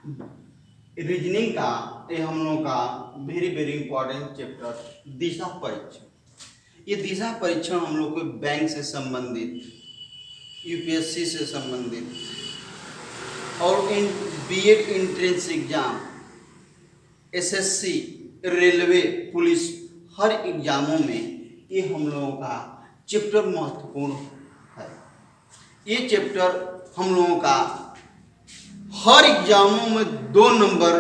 Reasoning का ये हम लोगों का वेरी वेरी इंपॉर्टेंट चैप्टर दिशा परीक्षण। ये दिशा परीक्षण हम लोग को बैंक से संबंधित, यूपीएससी से संबंधित और इन BEd entrance exam, SSC, railway, police, हर एग्जामों में ये हम लोगों का चैप्टर महत्वपूर्ण है। ये चैप्टर हम लोगों का हर एग्जामों में 2 नंबर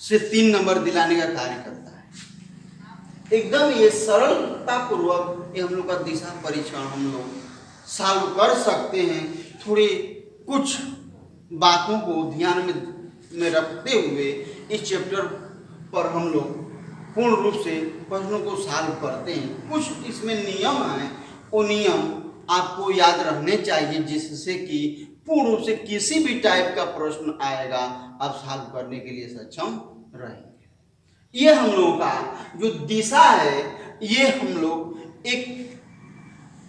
से 3 नंबर दिलाने का कार्य करता है। एकदम ये सरलता पूर्वक ये हम लोग का दिशा परीक्षण हम लोग सॉल्व कर सकते हैं। थोड़ी कुछ बातों को ध्यान में रखते हुए इस चैप्टर पर हम लोग पूर्ण रूप से प्रश्नों को सॉल्व करते हैं। कुछ इसमें नियम हैं, वो नियम आपको याद रखने चाहिए जिससे कि पूर्ण रूप से किसी भी टाइप का प्रश्न आएगा आप सॉल्व करने के लिए सक्षम रहेंगे। ये हम लोगों का जो दिशा है ये हम लोग एक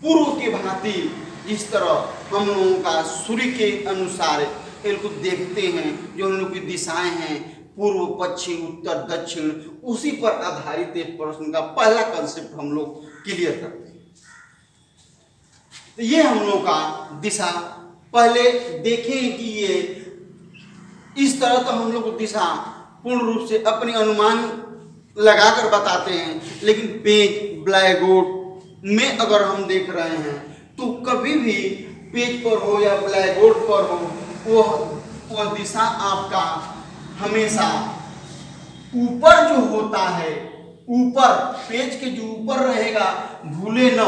पूर्व के भांति इस तरह हम लोगों का सूर्य के अनुसार इनको देखते हैं। जो हम लोग की दिशाएं हैं पूर्व, पश्चिम, उत्तर, दक्षिण, उसी पर आधारित एक प्रश्न का पहला कंसेप्ट हम लोग क्लियर करते हैं। तो ये हम लोगों का दिशा पहले देखें कि ये इस तरह तो हम लोग को दिशा पूर्ण रूप से अपनी अनुमान लगाकर बताते हैं, लेकिन पेज ब्लैक बोर्ड में अगर हम देख रहे हैं तो कभी भी पेज पर हो या ब्लैक बोर्ड पर हो वह दिशा आपका हमेशा ऊपर जो होता है, ऊपर पेज के जो ऊपर रहेगा भूले न,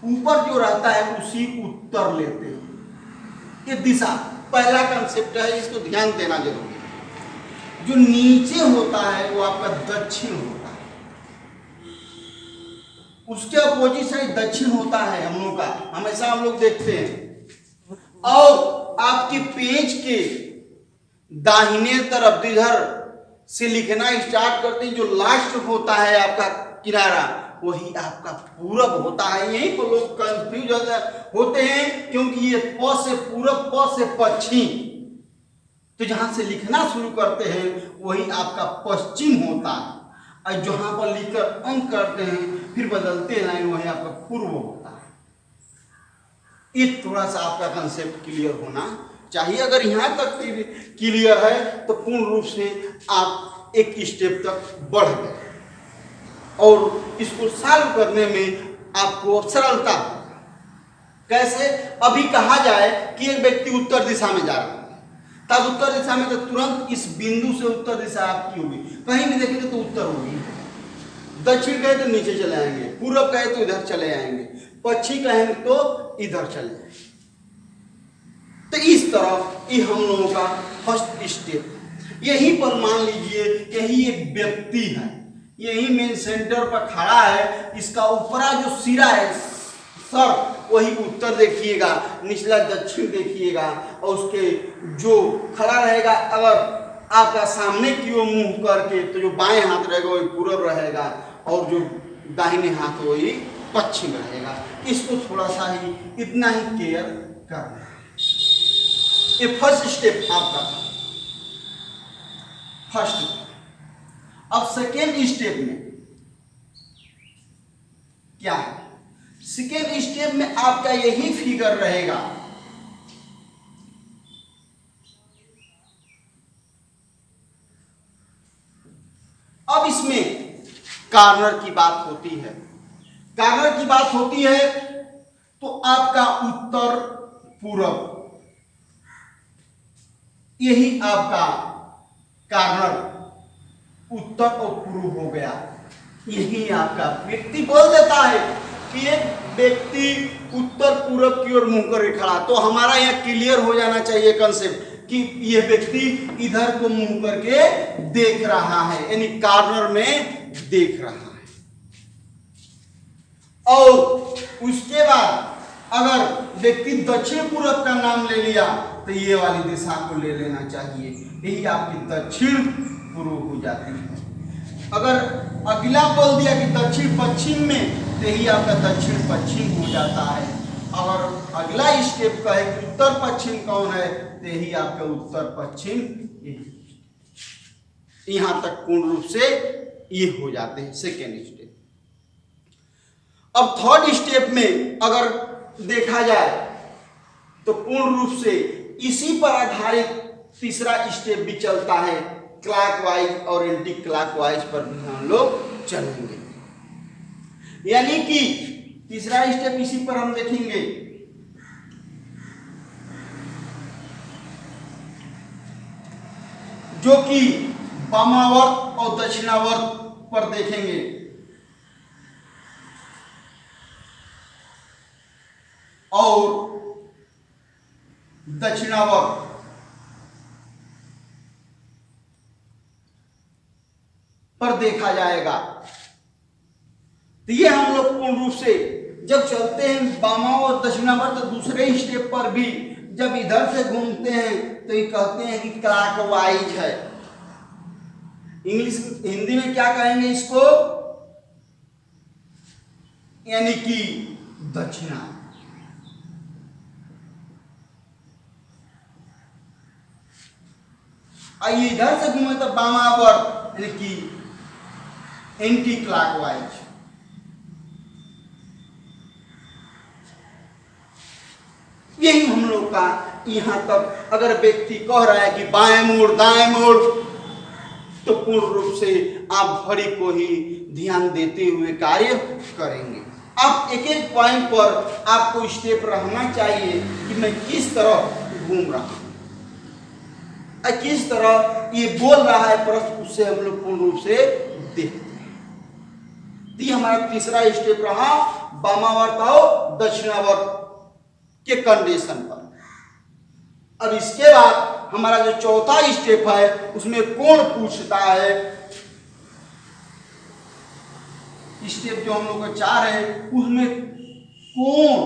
ऊपर जो रहता है उसी उत्तर लेते हैं। ये दिशा पहला कंसेप्ट है, इसको ध्यान देना जरूरी है। जो नीचे होता है वो आपका दक्षिण होता है, उसके अपोजिट साइड दक्षिण होता है हम लोग का, हमेशा हम लोग देखते हैं। और आपके पेज के दाहिने तरफ इधर से लिखना स्टार्ट करते हैं, जो लास्ट होता है आपका किनारा वही आपका पूरब होता है। यहीं पर लोग कंफ्यूज होते हैं क्योंकि ये प से पूरब, प से पश्चिम, तो जहां से लिखना शुरू करते हैं वही आपका पश्चिम होता है, और जहां पर लिखकर अंक करते हैं फिर बदलते हैं वही आपका पूर्व होता है। ये थोड़ा सा आपका कंसेप्ट क्लियर होना चाहिए। अगर यहाँ तक क्लियर है तो पूर्ण रूप से आप एक स्टेप तक बढ़ गए और इसको सॉल्व करने में आपको सरलता। कैसे? अभी कहा जाए कि एक व्यक्ति उत्तर दिशा में जा रहा है, तब उत्तर दिशा में तो तुरंत इस बिंदु से उत्तर दिशा आपकी होगी, कहीं भी देखेंगे तो उत्तर होगी। दक्षिण कहे तो नीचे चले आएंगे, पूर्व कहे तो इधर चले आएंगे, पश्चिम कहेंगे तो इधर चले आएंगे। तो इस तरह ये हम लोगों का फर्स्ट स्टेप। यहीं पर मान लीजिए यही एक व्यक्ति है, यही मेन सेंटर पर खड़ा है, इसका ऊपरा जो सिरा है सर वही उत्तर देखिएगा, निचला दक्षिण देखिएगा, और उसके जो खड़ा रहेगा अगर आपका सामने की ओर मुंह करके तो जो बाएं हाथ रहेगा वही पूरब रहेगा और जो दाहिने हाथ वही पश्चिम रहेगा। इसको थोड़ा सा ही इतना ही केयर करना है। ये फर्स्ट स्टेप आपका था, फर्स्ट। अब सेकेंड स्टेप में क्या है? सेकेंड स्टेप में आपका यही फिगर रहेगा, अब इसमें कार्नर की बात होती है। कार्नर की बात होती है तो आपका उत्तर पूरब, यही आपका कार्नर उत्तर और पूर्व हो गया। यही आपका व्यक्ति बोल देता है कि एक व्यक्ति उत्तर पूरब की ओर मुंह करके खड़ा, तो हमारा यह क्लियर हो जाना चाहिए कंसेप्ट कि यह व्यक्ति इधर को मुंह करके देख रहा है, यानी कार्नर में देख रहा है। और उसके बाद अगर व्यक्ति दक्षिण पूरब का नाम ले लिया तो ये वाली दिशा को ले लेना चाहिए, यही आपकी दक्षिण पूर्व हो जाती है। अगर अगला बोल दिया कि दक्षिण पश्चिम में तो यही आपका दक्षिण पश्चिम हो जाता है। अगर अगला स्टेप का है कि उत्तर पश्चिम कौन है तो यही आपका उत्तर पश्चिम, यहां तक पूर्ण रूप से ये हो जाते हैं सेकेंड स्टेप। अब थर्ड स्टेप में अगर देखा जाए तो पूर्ण रूप से इसी पर आधारित तीसरा स्टेप भी चलता है, क्लॉकवाइज और एंटी क्लॉकवाइज पर भी हम लोग चलेंगे। यानी कि तीसरा स्टेप इसी पर हम देखेंगे, जो कि वामावर्त और दक्षिणावर्त पर देखेंगे। और दक्षिणावर्त पर देखा जाएगा। तो ये हम लोग पूर्ण रूप से जब चलते हैं वामावर्त और दक्षिणावर्त, तो दूसरे स्टेप पर भी जब इधर से घूमते हैं तो ये कहते हैं कि क्लॉकवाइज है। इंग्लिश हिंदी में क्या कहेंगे इसको, यानी कि दक्षिणा। आइए इधर से घूमे तो वामावर्त यानी कि एंटी क्लॉकवाइज। यही हम लोग का यहां तक अगर व्यक्ति कह रहा है कि बाएं मोड़ दाएं मोड़, तो पूर्ण रूप से आप घड़ी को ही ध्यान देते हुए कार्य करेंगे। अब एक एक पॉइंट पर आपको स्टेप रहना चाहिए कि मैं किस तरह घूम रहा हूं, किस तरह ये बोल रहा है प्रश्न, उससे हम लोग पूर्ण रूप से देखते हैं। ये हमारा तीसरा स्टेप रहा वामावर्त और दक्षिणावर्त के कंडीशन पर। अब इसके बाद हमारा जो चौथा स्टेप है उसमें कोण पूछता है। स्टेप जो हम लोग का 4 है उसमें कोण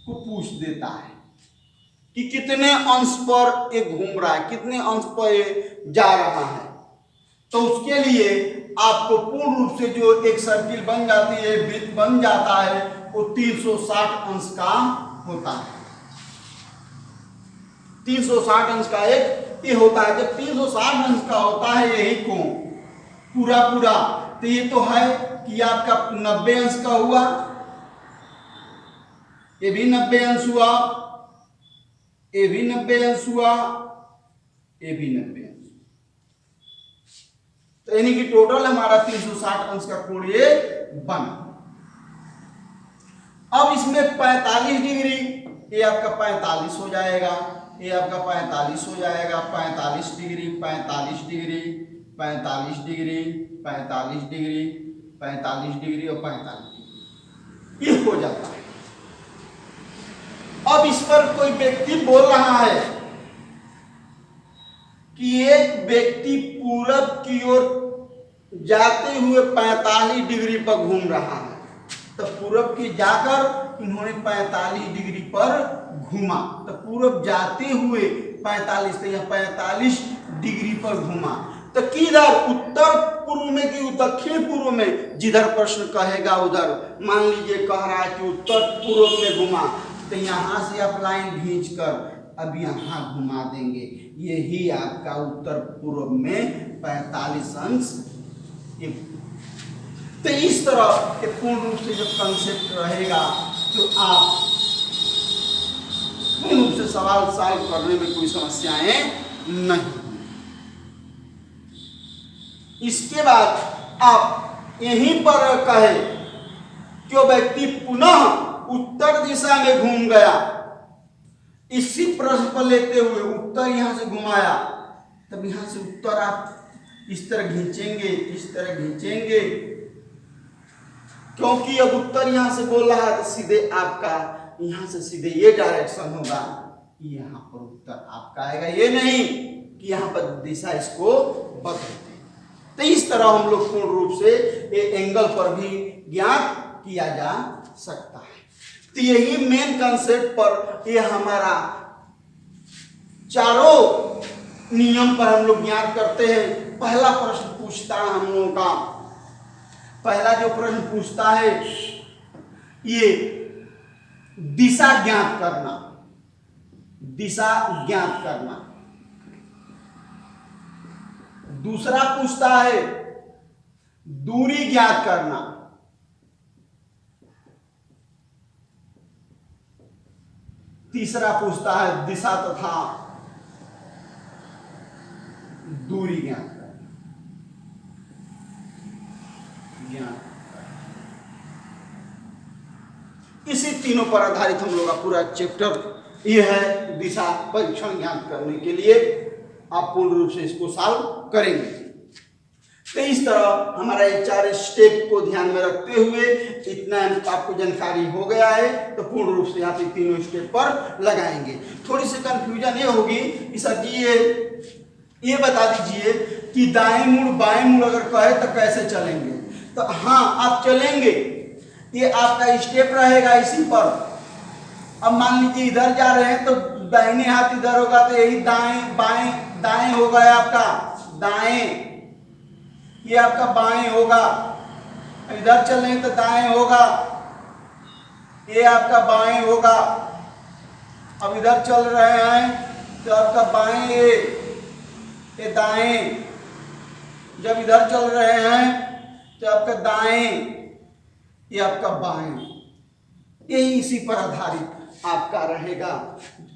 को पूछ देता है कि कितने अंश पर ये घूम रहा है, कितने अंश पर ये जा रहा है। तो उसके लिए आपको पूर्ण रूप से जो एक सर्किल बन जाती है, वृत्त बन जाता है, वो 360 अंश का होता है। 360 अंश का एक ये होता है। जब 360 अंश का होता है यही कोण पूरा पूरा, तो ये तो है कि आपका 90 अंश का हुआ, ये भी 90 अंश हुआ, ये भी 90 अंश हुआ, ये भी 90 अंश। तो यानी कि टोटल हमारा 360 अंश का कोण ये बना। अब इसमें 45 डिग्री, ये आपका 45 हो जाएगा, ये आपका 45 हो जाएगा, 45 degree, 45 degree, 45 degree, 45 degree, 45 degree और 45 डिग्री, ये हो जाता है। अब इस पर कोई व्यक्ति बोल रहा है कि एक व्यक्ति पूरब की ओर जाते हुए 45 डिग्री पर घूम रहा है। तो पूरब की जाकर इन्होंने 45 डिग्री पर घूमा, तो पूरब जाते हुए 45 तो यह 45 डिग्री पर घूमा। तो किधर, उत्तर पूर्व में कि दक्षिण पूर्व में, जिधर प्रश्न कहेगा उधर। मान लीजिए कह रहा है कि उत्तर पूर्व में घुमा, तो यहां से आप लाइन खींचकर अब यहां घुमा देंगे, यही आपका उत्तर पूर्व में 45 अंश। तो इस तरह पूर्ण रूप से जब कंसेप्ट रहेगा तो आप पूर्ण रूप से सवाल सॉल्व करने में कोई समस्याएं नहीं। इसके बाद आप यहीं पर कहे जो व्यक्ति पुनः उत्तर दिशा में घूम गया, इसी प्रश्न पर लेते हुए उत्तर यहां से घुमाया, तब यहां से उत्तर आप इस तरह खींचेंगे, इस तरह खींचेंगे, क्योंकि अब उत्तर यहां से बोल रहा है तो सीधे आपका यहां से सीधे ये डायरेक्शन होगा, यहां पर उत्तर आपका आएगा। ये नहीं कि यहां पर दिशा इसको बदलते। तो इस तरह हम लोग पूर्ण रूप से ये एंगल पर भी ज्ञात किया जा सकता है। तो यही मेन कंसेप्ट पर ये हमारा चारों नियम पर हम लोग ज्ञात करते हैं। पहला प्रश्न पूछता है हम लोगों का, पहला जो प्रश्न पूछता है ये दिशा ज्ञात करना। दिशा ज्ञात करना। दूसरा पूछता है दूरी ज्ञात करना। तीसरा पूछता है दिशा तथा दूरी ज्ञात करना। इसी तीनों पर आधारित हम लोग का पूरा चैप्टर ये है। दिशा परीक्षण ज्ञात करने के लिए आप पूर्ण रूप से इसको सॉल्व करेंगे। तो इस तरह हमारा ये 4 स्टेप को ध्यान में रखते हुए इतना आपको जानकारी हो गया है, तो पूर्ण रूप से आप ये तीनों स्टेप पर लगाएंगे। थोड़ी सी कंफ्यूजन ये होगी कि सर जी ये बता दीजिए कि दाएं मुड़ बाएं मुड़ अगर कहे तो कैसे चलेंगे। तो हाँ, आप चलेंगे, ये आपका स्टेप रहेगा इसी पर। अब मान लीजिए इधर जा रहे हैं तो दाहिने हाथ इधर होगा तो यही दाएं बाएं, दाएं होगा आपका दाएं, ये आपका बाएं होगा। इधर चलेंगे तो दाएं होगा, ये आपका बाएं होगा। अब इधर चल रहे हैं तो आपका बाएं ये दाएं। जब इधर चल रहे हैं तो आपका दाएं, ये आपका बाएं। यही इसी पर आधारित आपका रहेगा।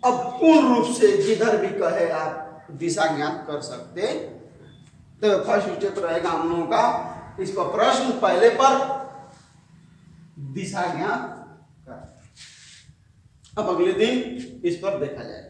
अब पूर्ण रूप से जिधर भी कहे आप दिशा ज्ञात कर सकते। तो फर्स्ट स्टेप रहेगा हम लोगों का इस पर प्रश्न पहले पर दिशा ज्ञात कर। अब अगले दिन इस पर देखा जाएगा।